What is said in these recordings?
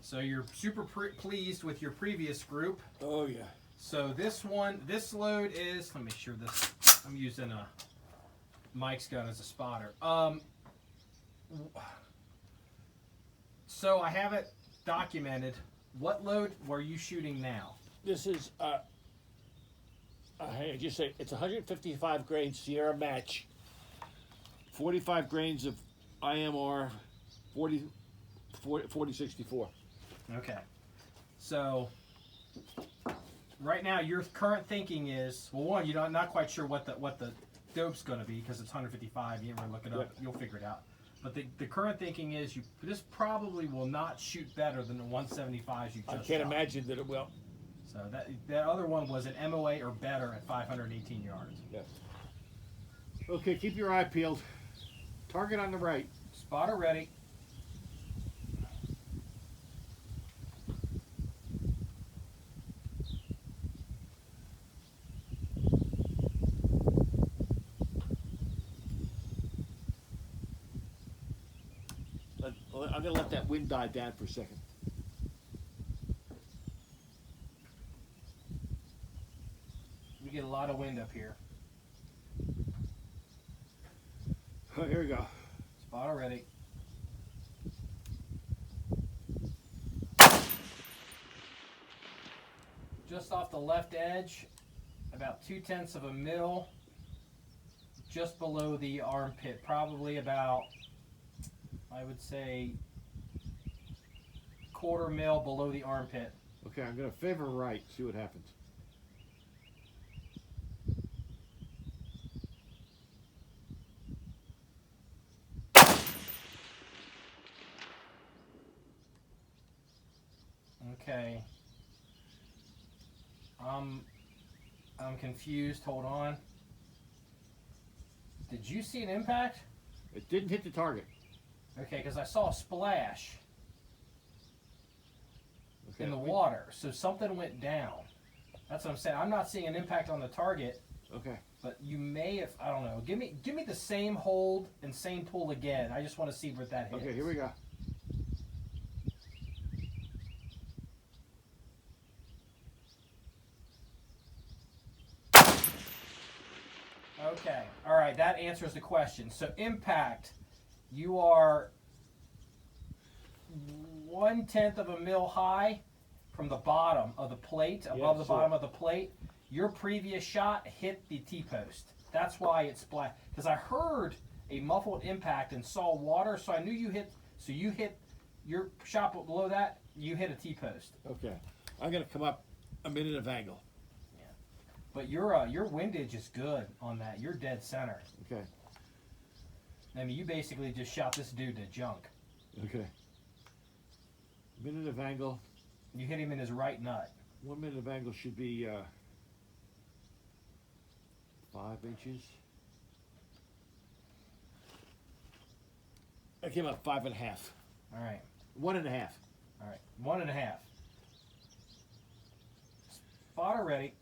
So you're super pleased with your previous group. Oh, yeah. So this load is, let me make sure this, I'm using Mike's gun as a spotter. So I have it documented. What load were you shooting now? This is, I just say it's 155 grain Sierra Match, 45 grains of IMR 4064. Okay. So right now your current thinking is, well, one, you're not quite sure what the dope's going to be because it's 155. You didn't really look it up. Yep. You'll figure it out. But the current thinking is this probably will not shoot better than the 175s you just I can't shot. imagine that it will. So that other one was an MOA or better at 518 yards. Yes. Okay, keep your eye peeled. Target on the right. Spotter ready. I'm going to let that wind die down for a second. We get a lot of wind up here. Oh, here we go. Spotter ready. Just off the left edge, about 0.2 of a mil, just below the armpit, probably about, I would say, 1/4 mil below the armpit. Okay, I'm going to favor right, see what happens. Okay. I'm confused. Hold on. Did you see an impact? It didn't hit the target. Okay, because I saw a splash Okay. in the water, so something went down. That's what I'm saying. I'm not seeing an impact on the target, Okay. but you may have. I don't know. Give me the same hold and same pull again. I just want to see where that hits. Okay, here we go. Okay. All right. That answers the question. So impact, you are 1/10 of a mil high from the bottom of the plate, above the bottom of the plate. Your previous shot hit the T-post. That's why it splashed. Because I heard a muffled impact and saw water, so I knew you hit. So you hit your shot below that. You hit a T-post. Okay. I'm going to come up a minute of angle. But your windage is good on that. You're dead center. Okay. I mean, you basically just shot this dude to junk. Okay. Minute of angle. You hit him in his right nut. 1 minute of angle should be 5 inches. I came up 5.5. All right. 1.5. All right. 1.5. Spotter ready.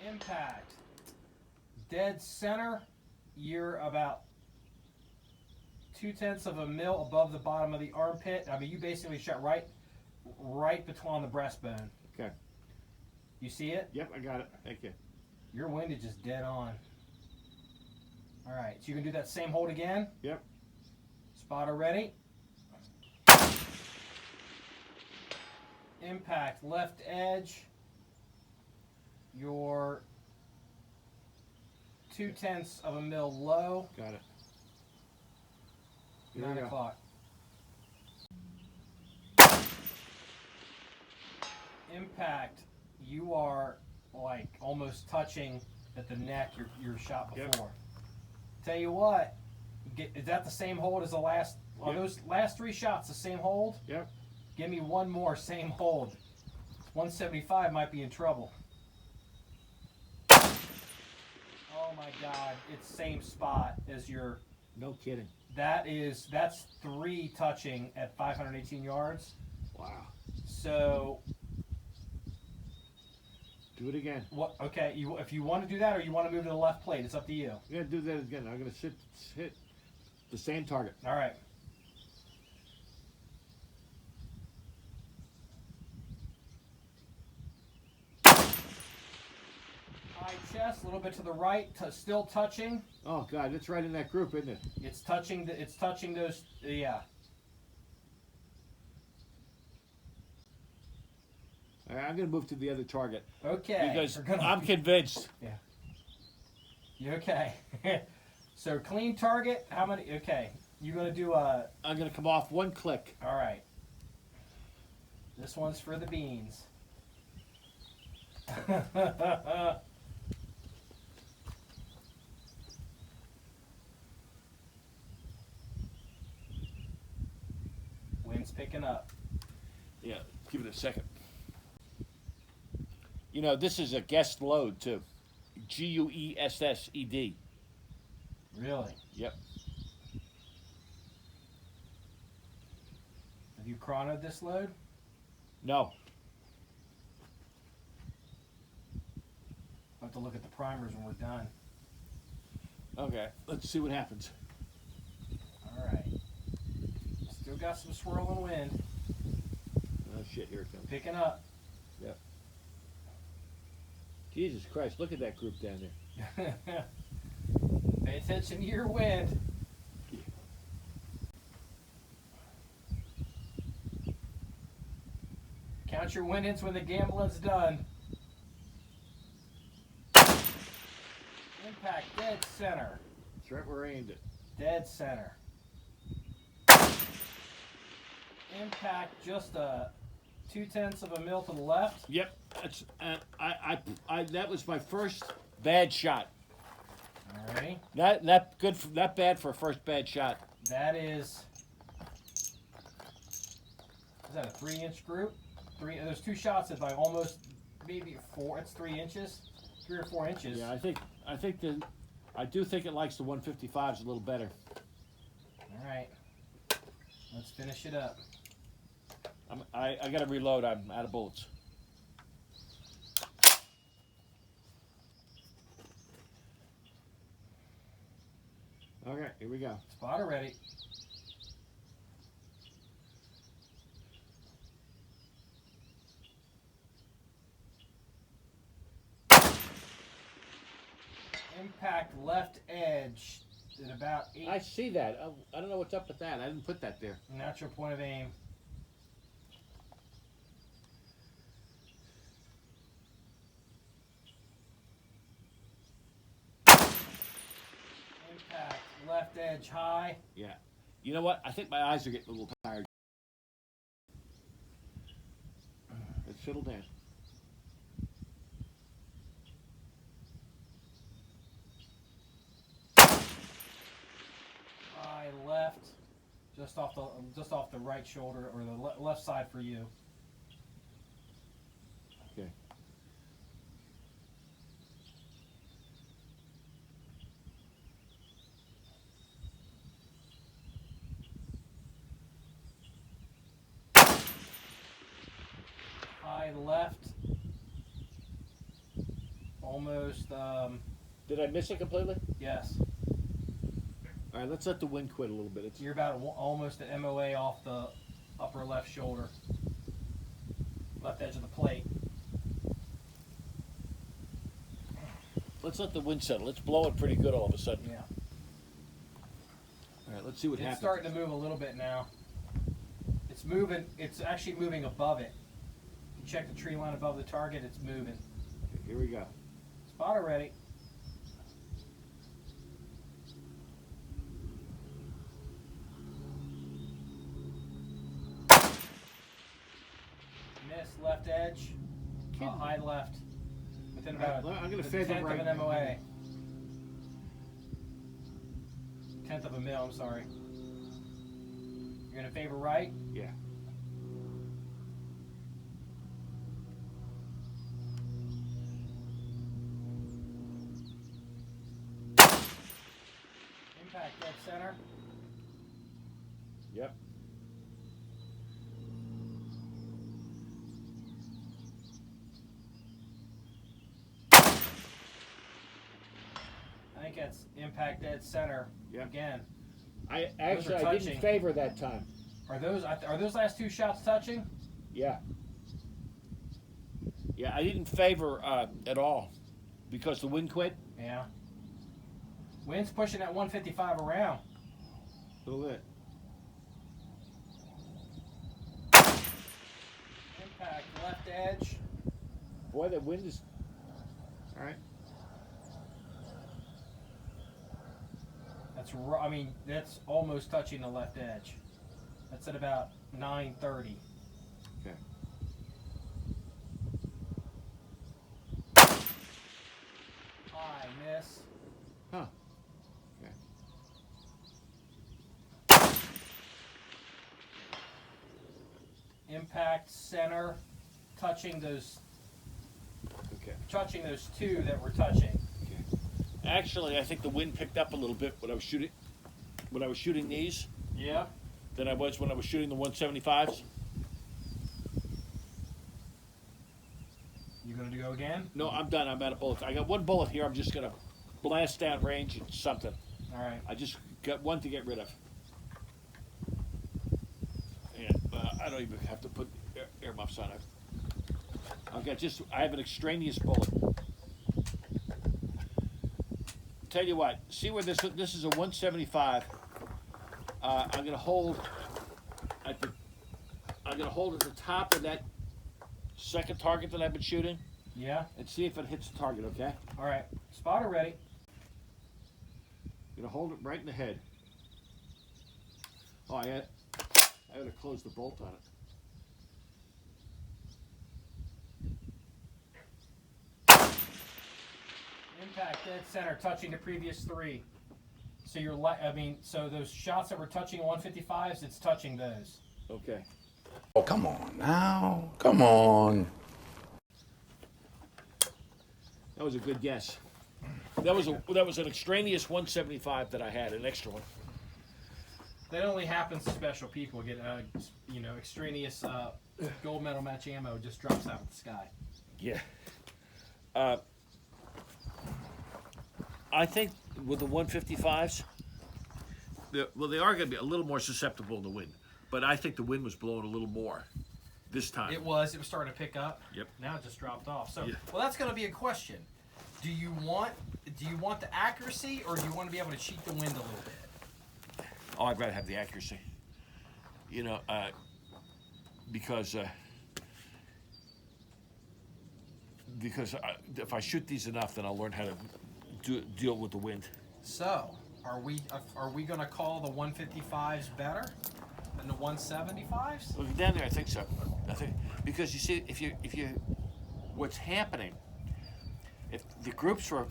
Impact. Dead center. You're about 0.2 of a mil above the bottom of the armpit. I mean, you basically shot right between the breastbone. Okay. You see it? Yep, I got it. Thank you. Your windage is dead on. All right, so you can do that same hold again. Yep. Spotter ready. Impact, left edge. Your 0.2 of a mil low. Got it. Here 9 we go. o'clock. Impact, you are like almost touching at the neck your shot before. Yep. Tell you what, is that the same hold as the last? Are those last 3 shots the same hold? Yep. Give me one more same hold. 175 might be in trouble. Oh my God! It's same spot as your. No kidding. That's 3 touching at 518 yards. Wow. So. Do it again. What? Okay, if you want to do that, or you want to move to the left plate, it's up to you. Yeah, do that again. I'm gonna sit The same target. All right. High chest, a little bit to the right, still touching. Oh God, it's right in that group, isn't it? It's touching. It's touching those. Yeah. All right, I'm going to move to the other target. Okay. Because I'm convinced. Yeah. You okay? So clean target. How many? Okay. You're going to do a. I'm going to come off one click. All right. This one's for the beans. Wind's picking up. Yeah, give it a second. You know, this is a guest load, too. Guessed. Really? Yep. Have you chronoed this load? No. I'll have to look at the primers when we're done. Okay, let's see what happens. All right. Still got some swirling wind. Oh, shit, here it comes. Picking up. Yep. Jesus Christ, look at that group down there. Pay attention to your wind. Count your win-ins when the gambling's done. Impact, dead center. That's right where I aimed it. Dead center. Impact, just a 0.2 of a mil to the left. Yep, that's that was my first bad shot. Alrighty. Not bad for a first bad shot. That is that a 3-inch group? There's 2 shots at like almost maybe 4. It's 3 inches, 3 or 4 inches. Yeah, I do think it likes the 155s a little better. All right, let's finish it up. I got to reload. I'm out of bullets. Okay, here we go. Spotter ready. Impact left edge at about 8. I see that. I don't know what's up with that. I didn't put that there. Natural point of aim. Impact left edge high. Yeah. You know what? I think my eyes are getting a little tired. Let's settle down. High left, just off the right shoulder or the left side for you. Okay. High left, almost. Did I miss it completely? Yes. All right, let's let the wind quit a little bit. You're about almost at MOA off the upper left shoulder, left edge of the plate. Let's let the wind settle. It's blowing pretty good all of a sudden. Yeah. All right, let's see what happens. It's starting to move a little bit now. It's moving. It's actually moving above it. If you check the tree line above the target, it's moving. Okay, here we go. Spotter ready. Miss left edge. High left. Within about I'm going to a favor tenth right of an MOA. Tenth of a mil, I'm sorry. You're going to favor right? Yeah. Impact dead center. Yep. I think that's impact dead center. Yep. Again. I Those are didn't touching. favor that time. Are those last two shots touching? Yeah. Yeah, I didn't favor at all because the wind quit. Yeah. Wind's pushing that 155 around. Look at it. Impact left edge. Boy, that wind is. All right. That's almost touching the left edge. That's at about 930. Okay. High miss. Huh. Okay. Impact center, touching those two that were touching. Actually, I think the wind picked up a little bit when I was shooting these Yeah. than I was when I was shooting the 175s. You gonna go again? No, I'm done. I'm out of bullets. I got one bullet here. I'm just gonna blast down range and something. All right. I just got one to get rid of. And I don't even have to put earmuffs on it. I have an extraneous bullet. Tell you what, see where this is a 175. I'm gonna hold at the top of that second target that I've been shooting. Yeah. And see if it hits the target. Okay. All right. Spotter ready. Gonna hold it right in the head. Oh, I had to close the bolt on it. Impact dead center, touching the previous three. So so those shots that were touching 155s, it's touching those. Okay. Oh, come on now. Come on. That was a good guess. That was an extraneous 175 that I had, an extra one. That only happens to special people. Get extraneous gold medal match ammo just drops out of the sky. Yeah. I think with the 155s, they are going to be a little more susceptible to wind, but I think the wind was blowing a little more this time. It was starting to pick up. Yep. Now it just dropped off. So, Yeah. well, that's going to be a question. Do you want the accuracy, or do you want to be able to cheat the wind a little bit? Oh, I'd rather have the accuracy. Because if I shoot these enough, then I'll learn how to deal with the wind. So, are we going to call the 155s better than the 175s? Look down there. I think so. Because you see, if you what's happening, if the groups were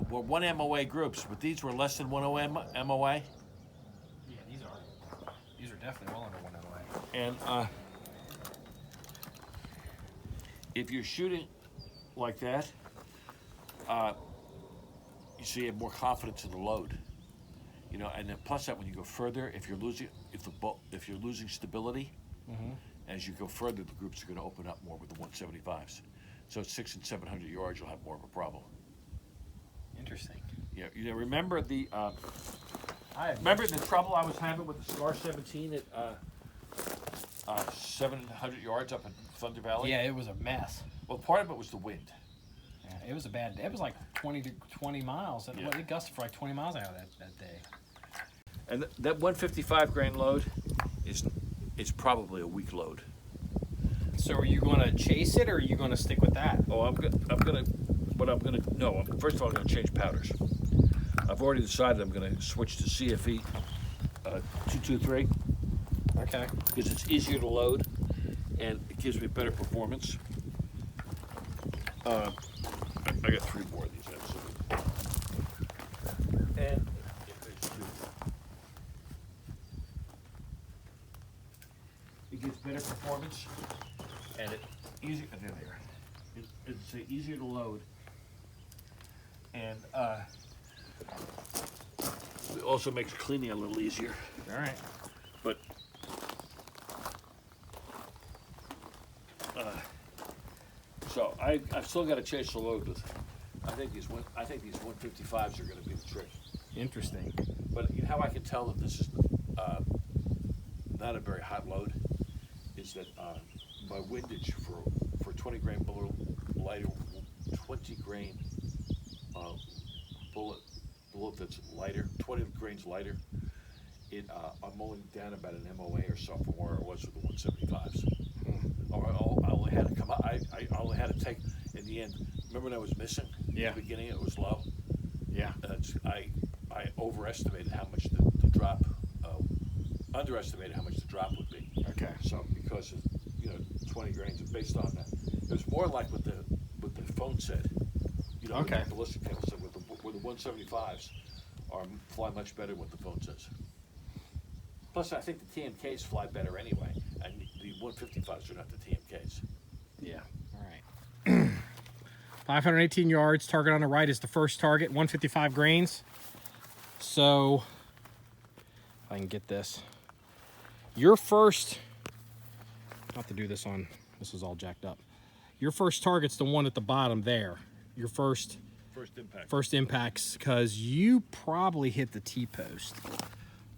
one MOA groups, but these were less than 1 MOA. Yeah, these are definitely well under 1 MOA. And if you're shooting like that, you see you have more confidence in the load. And then plus that when you go further, if you're losing stability, as you go further, the groups are going to open up more with the 175s. So at 600 and 700 yards, you'll have more of a problem. Interesting. Yeah, remember the trouble I was having with the SCAR-20 at 700 yards up in Thunder Valley? Yeah, it was a mess. Well, part of it was the wind. Yeah, it was a bad day. It was like 20 miles. Yeah. It gusted for like 20 miles an hour that day. And that 155 grain load is probably a weak load. So are you going to chase it, or are you going to stick with that? Oh, first of all, I'm going to change powders. I've already decided I'm going to switch to CFE 223. Okay. Because it's easier to load and it gives me better performance. I got 3 more of these actually. And it gives better performance and it's easier to load, and it also makes cleaning a little easier. All right. But so I've still got to chase the load with. I think these 155s are going to be the trick. Interesting. But you know how I can tell that this is not a very hot load is that my windage for 20 grain lighter, 20 grain bullet that's lighter, 20 grains lighter. I'm only down about an MOA or so from where I was with the 175s. I only had to come up. I only had to take in the end. Remember when I was missing? Yeah. At the beginning it was low. Yeah. I overestimated how much the drop, underestimated how much the drop would be. Okay. So because of 20 grains, and based on that, it was more like what the phone said. Okay. The ballistic table said with the 175s fly much better than what the phone says. Plus, I think the TMKs fly better anyway, and the 155s are not the TMKs. Yeah. All right. 518 yards. Target on the right is the first target. 155 grains. So, if I can get this. Your first. I'll have to do this on. This is all jacked up. Your first target's the one at the bottom there. Your first impact. First impacts, because you probably hit the T-post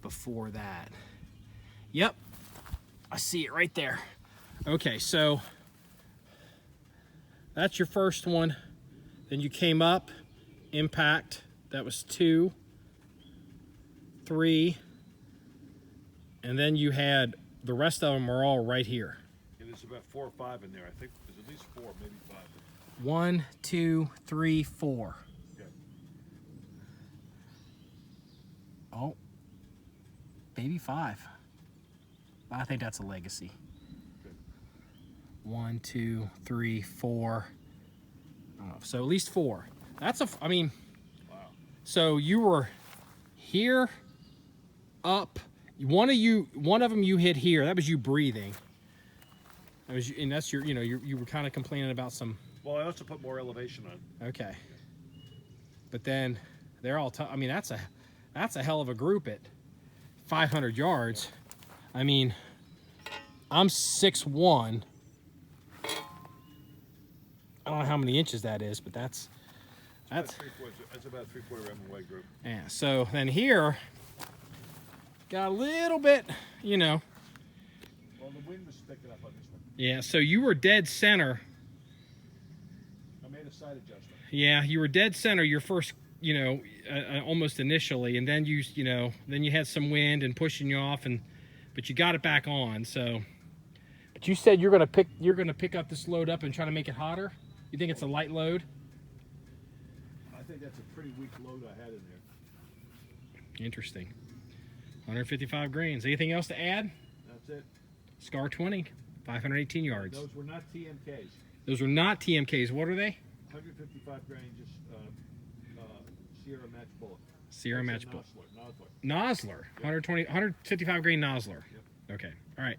before that. Yep. I see it right there. Okay, so that's your first one. Then you came up, impact. That was 2, 3, and then you had the rest of them are all right here. And there's about 4 or 5 in there. I think there's at least 4, maybe 5. 1, 2, 3, 4. Okay. Oh, maybe 5. I think that's a legacy. Good. 1, 2, 3, 4. So at least 4. That's I mean, Wow. So you were here, up. One of them you hit here. That was you breathing. That was, and that's your. You were kind of complaining about some. Well, I also put more elevation on. Okay. But then they're all. I mean, that's a hell of a group at 500 yards. I mean, I'm 6'1". I don't know how many inches that is, but that's That's about 3/4 MOA group. yeah. So then here, got a little bit, Well, the wind was picking up on this one. Yeah. So you were dead center. I made a side adjustment. Yeah, you were dead center your first, almost initially, and then then you had some wind and pushing you off, but you got it back on. So, but you said you're gonna pick up this load up and try to make it hotter. You think it's a light load? I think that's a pretty weak load I had in there. Interesting. 155 grains. Anything else to add? That's it. SCAR-20, 518 yards. Those were not TMKs. Those were not TMKs. What are they? 155 grain, just Sierra match bullet. Sierra match bullet. Nosler. Nosler. 155 grain Nosler. Yep. Okay. All right.